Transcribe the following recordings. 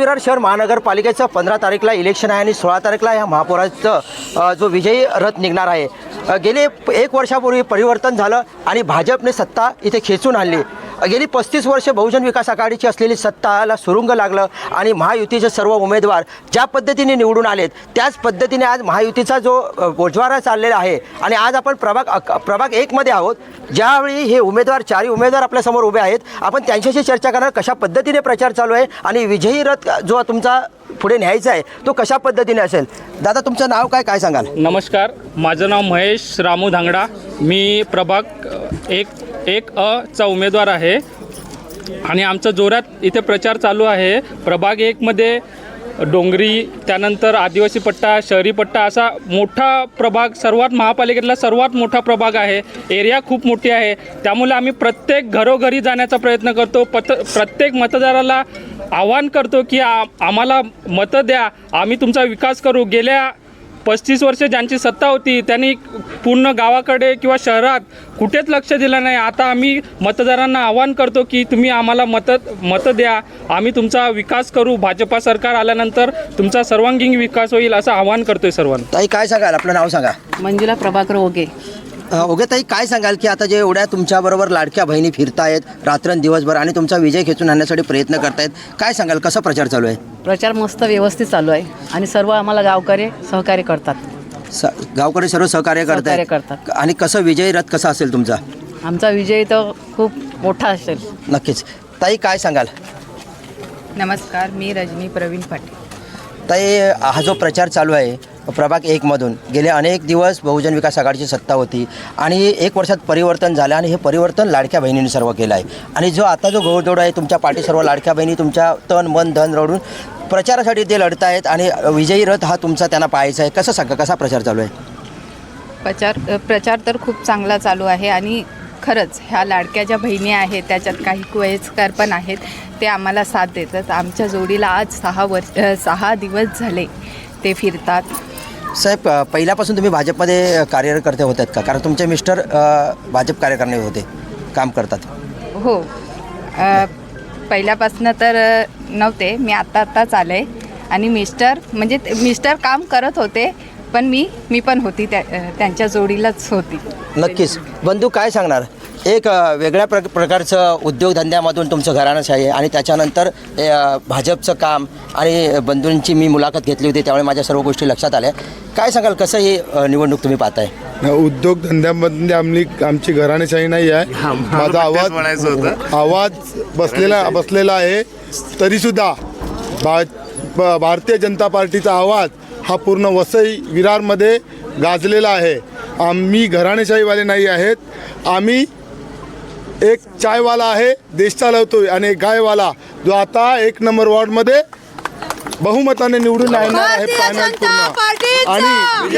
विरार शहर महानगरपालिकेचं 15 तारीखला इलेक्शन आहे आणि 16 तारीखला ह्या महापौराचं जो विजयी रथ निघणार आहे। गेले 1 वर्षापूर्वी परिवर्तन झालं आणि भाजपने सत्ता इथे खेचून आणली। गेली 35 वर्षे बहुजन विकास आघाडीची असलेली सत्ताला सुरुंग लागलं आणि महायुतीचे सर्व उमेदवार ज्या पद्धतीने निवडून आलेत त्याच पद्धतीने आज महायुतीचा जो बोजवारा चाललेला आहे। आणि आज आपण प्रभाग 1 मध्ये आहोत, ज्यावेळी हे उमेदवार 4 उमेदवार आपल्यासमोर उभे आहेत। आपण त्यांच्याशी चर्चा करणार कशा पद्धतीने प्रचार चालू आहे आणि विजयी रथ जो तुमचा पुढे न्यायचा आहे तो कशा पद्धतीने असेल। दादा तुमचं नाव काय सांगाल? नमस्कार, माझं नाव महेश रामू धांगडा। मी प्रभाग 1 चा उमेदवार आहे आणि आमचा जोरात इथे प्रचार चालू आहे। प्रभाग 1 मध्ये डोंगरी, त्यानंतर आदिवासी पट्टा, शहरी पट्टा असा मोठा प्रभाग, सर्वात महापालिकेतला सर्वात मोठा प्रभाग आहे। एरिया खूप मोठी आहे, त्यामुळे आम्ही प्रत्येक घरोघरी जाण्याचा प्रयत्न करतो। प्रत्येक मतदाराला आवाहन करतो की आम्हाला मतं द्या, आम्ही तुमचा विकास करू। गेल्या 35 वर्ष ज्यांची सत्ता होती त्यांनी पूर्ण गावाकडे किंवा शहरात कुठेच लक्ष दिलं नाही। आता आम्ही मतदारांना आवाहन करतो की तुम्ही आम्हाला मतं द्या, आम्ही तुमचा विकास करू। भाजपा सरकार आल्यानंतर तुमचा सर्वांगीण विकास होईल असं आवाहन करतोय सर्वांना। ताई काय सांगाल? आपलं नाव सांगा। मंजुला प्रभाकर ओगे। ओगे ताई काय सांगाल की आता जे एवढ्या तुमच्याबरोबर लाडक्या बहिणी फिरतायत रात्रंदिवसभर आणि तुमचा विजय खेचून आणण्यासाठी प्रयत्न करतायत, काय सांगाल कसा प्रचार चालू आहे? प्रचार मस्त व्यवस्थित चालू आहे आणि सर्व आम्हाला गावकरी सहकार्य करतात। गावकडे सर्व सहकार्य करतात आणि कसं विजयी रथ कसा असेल तुमचा? आमचा विजय तर खूप मोठा असेल। नक्कीच। ताई काय सांगाल? नमस्कार, मी रजनी प्रवीण पाटील। ताई हा जो प्रचार चालू आहे प्रभाग 1 मधून गेले अनेक दिवस बहुजन विकास आघाडीची सत्ता होती आणि 1 वर्षात परिवर्तन झालं आणि हे परिवर्तन लाडक्या बहिणींनी सर्व केलं आहे। आणि जो आता जो घोडदौड आहे तुमच्या पाठी सर्व लाडक्या बहिणी तुमच्या तन मन धन रडून प्रचारासाठी ते लढत आहेत आणि विजयी रथ हा तुमचा त्यांना पाहायचा आहे। कसं सांगा कसा प्रचार चालू आहे? प्रचार तर खूप चांगला चालू आहे आणि खरंच ह्या लाडक्या ज्या बहिणी आहेत त्याच्यात काही वयस्कर पण आहेत, ते आम्हाला साथ देतात। आमच्या जोडीला आज 6 दिवस झाले ते फिरतात। साहेब पहिल्यापासून तुम्ही भाजपमध्ये कार्यकर्ते होतात का? कारण तुमचे मिस्टर भाजप कार्यकर्ते होते, काम करतात। हो, पहिल्यापासून तर नव्हते, मी आत्ताच आले आणि मिस्टर काम करत होते पण मी पण होती त्यांच्या जोडीलाच होती। नक्कीच। बंधू काय सांगणार? एक वेगळ्या प्रकारचं उद्योगधंद्यामधून तुमचं घराणंच आहे आणि त्याच्यानंतर भाजपचं काम आणि बंधूंची मी मुलाखत घेतली होती त्यामुळे माझ्या सर्व गोष्टी लक्षात आल्या। काय सांगाल कसं ही निवडणूक तुम्ही पाहताय? उद्योगधंद्यामध्ये आमची घराणेशाही नाही आहे। माझा आवाज बसलेला आहे, तरीसुद्धा भारतीय जनता पार्टीचा आवाज हा पूर्ण वसई विरारमध्ये गाजलेला आहे। आम्ही घराणेशाहीवाले नाही आहेत, आम्ही एक चायवाला आहे, देश चालवतोय, आणि एक गायवाला जो आता 1 नंबर वॉर्डमध्ये बहुमताने निवडून येणार आहे पॅनल पूर्ण। आणि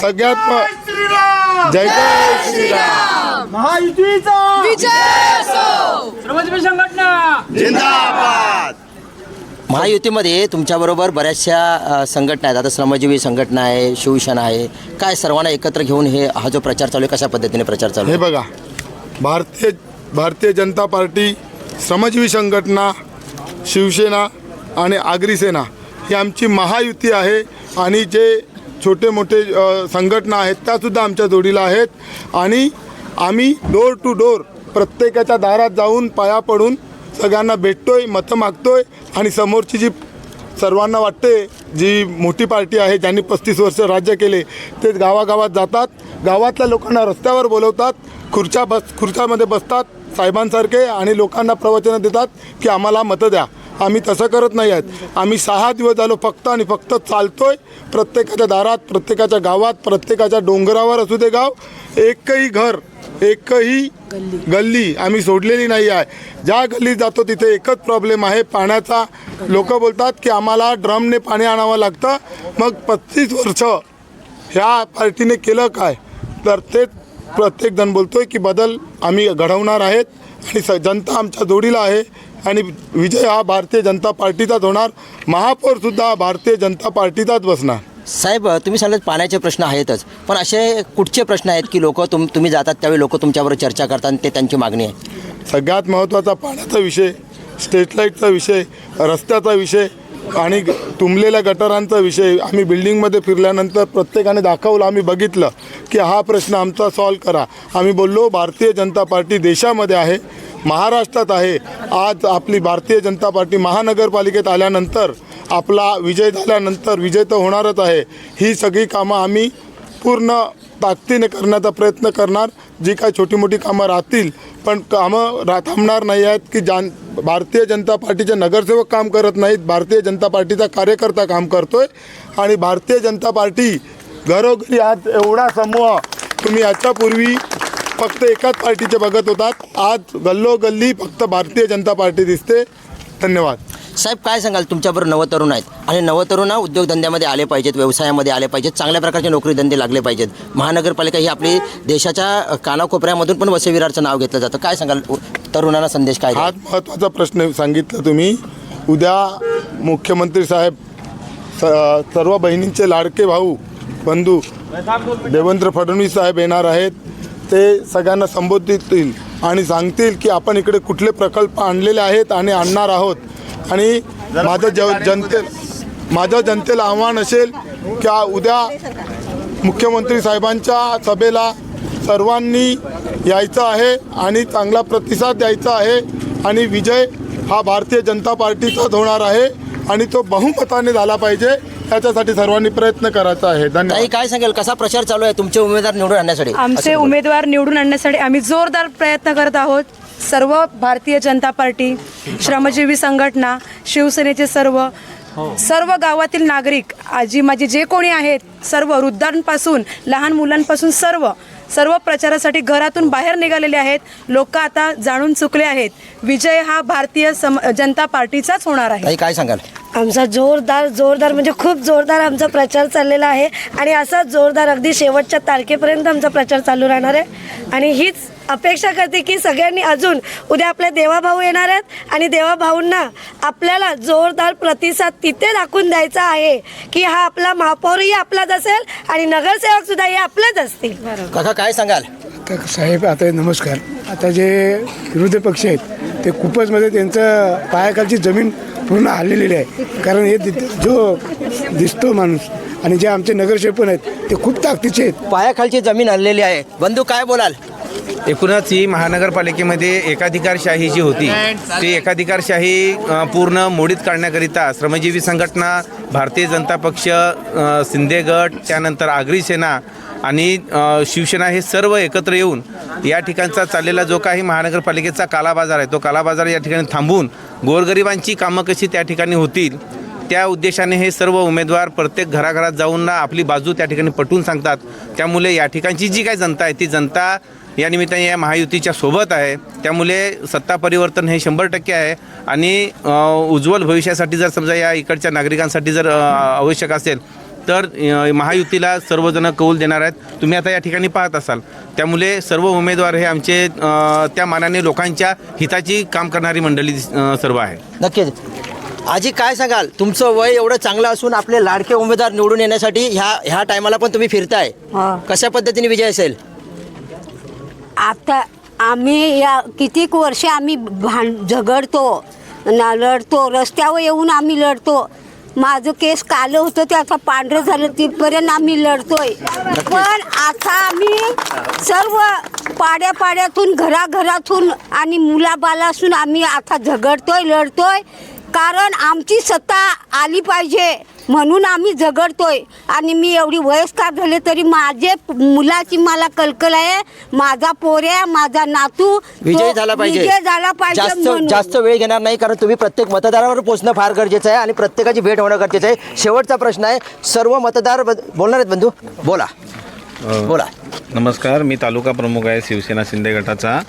सगळ्यात जय श्रीराम, महायुतीचा विजय असो, श्रमजीवी संघटना जिंदाबाद। महायुतीमध्ये तुमच्याबरोबर बऱ्याचशा संघटना आहेत, आता श्रमजीवी संघटना आहे, शिवसेना आहे, काय सर्वांना एकत्र घेऊन हा जो प्रचार चालू आहे कशा पद्धतीने प्रचार चालू आहे? हे बघा, भारतीय जनता पार्टी, श्रमजीवी संघटना, शिवसेना आणि आगरी सेना ही आमची महायुती आहे। आणि जे छोटे मोठे संघटना आहेत त्यासुद्धा आमच्या जोडीला आहेत आणि आम्ही डोर टू डोर प्रत्येकाच्या दारात जाऊन पाया पडून सगळ्यांना भेटतोय, मतं मागतोय आणि समोरची जी सर्वांना वाटते जी मोठी पार्टी आहे ज्यांनी 35 वर्ष राज्य केले ते गावागावात जातात, गावातल्या लोकांना रस्त्यावर बोलवतात, खुर्च्यामध्ये बसतात साहेबांसारखे आणि लोकांना प्रवचनं देतात की आम्हाला मतं द्या। आम्ही तसं करत नाही आहेत। आम्ही 6 दिवस झालो फक्त आणि फक्त चालतोय प्रत्येकाच्या दारात, प्रत्येकाच्या गावात, प्रत्येकाच्या डोंगरावर असू दे गाव, एकही घर, एकही गल्ली आम्ही सोडलेली नाही आहे। ज्या गल्लीत जातो तिथे एकच प्रॉब्लेम आहे पाण्याचा। लोक बोलतात की आम्हाला ड्रमने पाणी आणावं लागतं, मग 35 वर्ष ह्या पार्टीने केलं काय? तर तेच प्रत्येकजण बोलतोय की बदल आम्ही घडवणार आहेत आणि जनता आमच्या जोडीला आहे आणि विजय हा भारतीय जनता पार्टीचाच होणार। महापौरसुद्धा भारतीय जनता पार्टीचाच बसणार। साहेब तुम्ही सांगितलं पाण्याचे प्रश्न आहेतच, पण असे कुठचे प्रश्न आहेत की लोक तुम्ही जातात त्यावेळी लोक तुमच्याबरोबर चर्चा करतात ते त्यांची मागणी आहे? सगळ्यात महत्त्वाचा पाण्याचा विषय स्ट्रीट लाईटचा विषय, रस्त्याचा विषय आणि तुंबलेल्या गटारांचा विषय आम्ही बिल्डिंगमध्ये फिरल्यानंतर प्रत्येकाने दाखवलं, आम्ही बघितलं की हा प्रश्न आमचा सॉल्व करा. आम्ही बोललो भारतीय जनता पार्टी देशामध्ये आहे, महाराष्ट्रात आहे. आज आपली भारतीय जनता पार्टी महानगरपालिकेत आल्यानंतर आपला विजय झाल्यानंतर विजय तर होणारच आहे. ही सगळी कामं आम्ही पूर्ण ताकदीने करण्याचा प्रयत्न करणार. जी काय छोटी मोठी कामं राहतील पण कामं थांबणार नाही आहेत की भारतीय जनता पार्टीचे नगरसेवक काम करत नाहीत, भारतीय जनता पार्टीचा कार्यकर्ता काम करतोय. आणि भारतीय जनता पार्टी घरोघरी आज एवढा समूह तुम्ही याच्यापूर्वी फक्त एकाच पार्टीचे बघत होतात, आज गल्लोगल्ली फक्त भारतीय जनता पार्टी दिसते. धन्यवाद. साहेब काय सांगाल, तुमच्याबरोबर नवतरुण आहेत आणि नवतरुण उद्योगधंद्यामध्ये आले पाहिजेत, व्यवसायामध्ये आले पाहिजेत, चांगल्या प्रकारचे नोकरीधंदे लागले पाहिजेत. महानगरपालिका ही आपली देशाच्या कानाकोपऱ्यामधून पण वसई-विरारचं नाव घेतलं जातं. काय सांगाल तरुणांना संदेश काय द्याल? आज महत्त्वाचा प्रश्न सांगितलं तुम्ही. उद्या मुख्यमंत्री साहेब सर्व बहिणींचे लाडके भाऊ बंधू देवेंद्र फडणवीस साहेब येणार आहेत. ते सगळ्यांना संबोधितील आणि सांगतील की आपण इकडे कुठले प्रकल्प आणलेले आहेत आणि आणणार आहोत. आणि माझं जनतेला आव्हान असेल की उद्या मुख्यमंत्री साहेबांच्या सभेला सर्वांनी यायचं आहे आणि चांगला प्रतिसाद द्यायचा आहे. आणि विजय हा भारतीय जनता पार्टीचाच होणार आहे आणि तो बहुमताने झाला पाहिजे. त्याच्यासाठी सर्वांनी प्रयत्न करायचा आहे. धन्यवाद. काय सांगाल, कसा प्रचार चालू आहे तुमचे उमेदवार निवडून आणण्यासाठी? आमचे उमेदवार निवडून आणण्यासाठी आम्ही जोरदार प्रयत्न करत आहोत. सर्व भारतीय जनता पार्टी, श्रमजीवी संघटना, शिवसेनेचे सर्व गावातील नागरिक, आजी माझी जे कोणी आहेत, सर्व वृद्धांपासून लहान मुलांपासून सर्व प्रचारासाठी घरातून बाहेर निघालेले आहेत. लोक आता जाणून चुकले आहेत, विजय हा भारतीय जनता पार्टीचाच होणार आहे. काय सांगाल? आमचा जोरदार म्हणजे खूप जोरदार आमचा प्रचार चाललेला आहे आणि असा जोरदार अगदी शेवटच्या तारखेपर्यंत आमचा प्रचार चालू राहणार आहे. आणि हीच अपेक्षा करते की सगळ्यांनी अजून उद्या आपले देवाभाऊ येणार आहेत आणि देवाभाऊंना आपल्याला जोरदार प्रतिसाद तिथे दाखवून द्यायचा आहे की हा आपला महापौरही आपलाच असेल आणि नगरसेवक सुद्धा हे आपलेच असतील. काका काय सांगाल? तर साहेब आता नमस्कार. आता जे विरोधी पक्ष आहेत ते खूपचमध्ये त्यांचं पायाखालची जमीन पूर्ण हल्लेली आहे. कारण हे जो दिसतो माणूस आणि जे आमचे नगरसेवक पण आहेत ते खूप ताकदीचे आहेत. पायाखालची जमीन हल्लेली आहे. बंधू काय बोलाल? एकूणच ही महानगरपालिकेमध्ये एकाधिकारशाही जी होती ती एकाधिकारशाही पूर्ण मोडीत काढण्याकरिता श्रमजीवी संघटना, भारतीय जनता पक्ष, शिंदे गट, त्यानंतर आगरी सेना आणि शिवसेना हे सर्व एकत्र येऊन या ठिकाणचा चाललेला जो काही महानगरपालिकेचा कालाबाजार आहे तो कालाबाजार या ठिकाणी थांबवून गोरगरिबांची कामं कशी त्या ठिकाणी होतील त्या उद्देशाने हे सर्व उमेदवार प्रत्येक घराघरात जाऊन आपली बाजू त्या ठिकाणी पटवून सांगतात. त्यामुळे या ठिकाणची जी काही जनता आहे ती जनता या निमित्ताने या महायुतीच्या सोबत आहे. त्यामुळे सत्ता परिवर्तन हे 100% आहे आणि उज्ज्वल भविष्यासाठी जर समजा या इकडच्या नागरिकांसाठी जर आवश्यक असेल तर महायुतीला सर्वजण कौल देणार आहेत. तुम्ही आता या ठिकाणी पाहत असाल. त्यामुळे सर्व उमेदवार हे आमचे त्या मानाने लोकांच्या हिताची काम करणारी मंडळी सर्व आहे. नक्कीच. आजी काय सांगाल, तुमचं वय एवढं चांगलं असून आपले लाडके उमेदवार निवडून येण्यासाठी ह्या टायमाला पण तुम्ही फिरताय, कशा पद्धतीने विजय असेल? आता आम्ही या कितीक वर्ष आम्ही झगडतो, लढतो, रस्त्यावर येऊन आम्ही लढतो. माझं केस कालं होतं ते आता पांढरं झालं तिथपर्यंत आम्ही लढतोय. पण आता आम्ही सर्व पाड्यापाड्यातून घराघरातून आणि मुलाबालासून आम्ही आता झगडतोय, लढतोय. कारण आमची सत्ता आली पाहिजे म्हणून आम्ही झगडतोय. आणि मी एवढी वयस्कर झाले तरी माझे मुलाची मला कलकल आहे. माझा पोऱ्या, माझा नातू विजय झाला पाहिजे. जास्त वेळ घेणार नाही कारण तुम्ही प्रत्येक मतदारावर पोहोचणं फार गरजेचं आहे आणि प्रत्येकाची भेट होणं गरजेचं आहे. शेवटचा प्रश्न आहे, सर्व मतदार बोलणार आहेत. बंधू बोला. नमस्कार, मी तालुका प्रमुख आहे शिवसेना शिंदे गटाचा.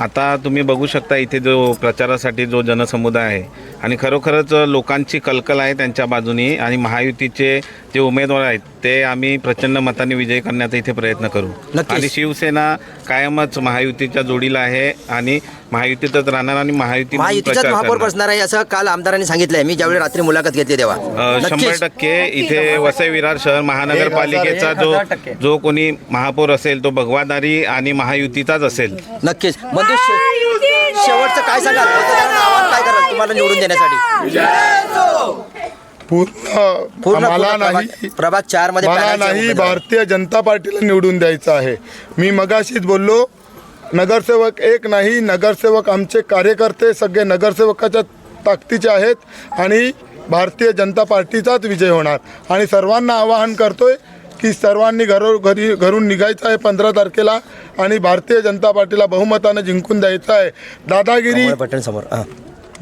आता तुम्ही बघू शकता इथे जो प्रचारासाठी जो जनसमुदाय आहे आणि खरोखरच लोकांची कलकल आहे त्यांच्या बाजूनी आणि महायुतीचे जे उमेदवार आहेत ते आम्ही प्रचंड मताने विजयी करण्याचा इथे प्रयत्न करू. आणि शिवसेना कायमच महायुतीच्या जोडीला आहे आणि महायुतीतच राहणार आणि महायुतीचाच महापौर बसणार आहे असं काल आमदारांनी सांगितलंय. मी ज्यावेळी रात्री मुलाखत घेतली तेव्हा 100% इथे वसई विरार शहर महानगरपालिकेचा जो कोणी महापौर असेल तो भगवादारी आणि महायुतीचाच असेल. नक्कीच. शेवटचं काय सांगाल मतदारांना आवाहन काय कराल तुम्हाला निवडून देण्यासाठी पूर्ण मला नाही प्रभाग 4 मध्ये मला पॅनलचे नाही उमेदवार. भारतीय जनता पार्टीला निवडून द्यायचं आहे. मी मगाशीच बोललो नगरसेवक एक नाही, नगरसेवक आमचे कार्यकर्ते सगळे नगरसेवकाच्या ताकदीचे आहेत आणि भारतीय जनता पार्टीचाच विजय होणार. आणि सर्वांना आवाहन करतोय की सर्वांनी घरून निघायचं आहे 15 तारखेला आणि भारतीय जनता पार्टीला बहुमतानं जिंकून द्यायचं आहे.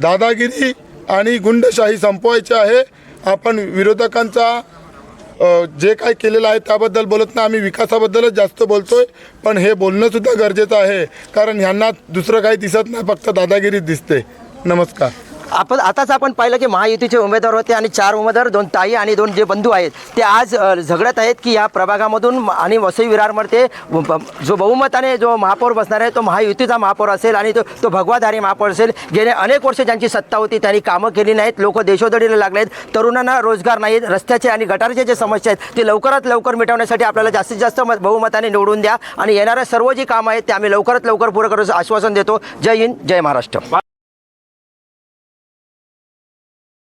दादागिरी आणि गुंडशाही संपवायची आहे. आपण विरोधकांचा जे काय केलेलं आहे त्याबद्दल बोलत नाही, आम्ही विकासाबद्दलच जास्त बोलतोय. पण हे बोलणं सुद्धा गरजेचं आहे कारण ह्यांना दुसरं काही दिसत नाही, फक्त दादागिरीच दिसते. नमस्कार. आताच आपण पाहिलं की महायुतीचे उमेदवार होते आणि 4 उमेदवार 2 ताई आणि 2 जे बंधू आहेत ते आज झगडत आहेत की या प्रभागामधून आणि वसई विरारमध्ये जो बहुमताने जो महापौर बसणार आहे तो महायुतीचा महापौर असेल आणि तो भगवाधारी महापौर असेल. गेले अनेक वर्ष ज्यांची सत्ता होती त्यांनी कामं केली नाहीत, लोक देशोधडीला लागलेत, तरुणांना रोजगार नाहीत, रस्त्याचे आणि गटारचे जे समस्या आहेत ते लवकरात लवकर मिटवण्यासाठी आपल्याला जास्तीत जास्त बहुमताने निवडून द्या आणि येणाऱ्या सर्व जी कामं आहेत ते आम्ही लवकरात लवकर पूर्ण करू आश्वासन देतो. जय हिंद, जय महाराष्ट्र.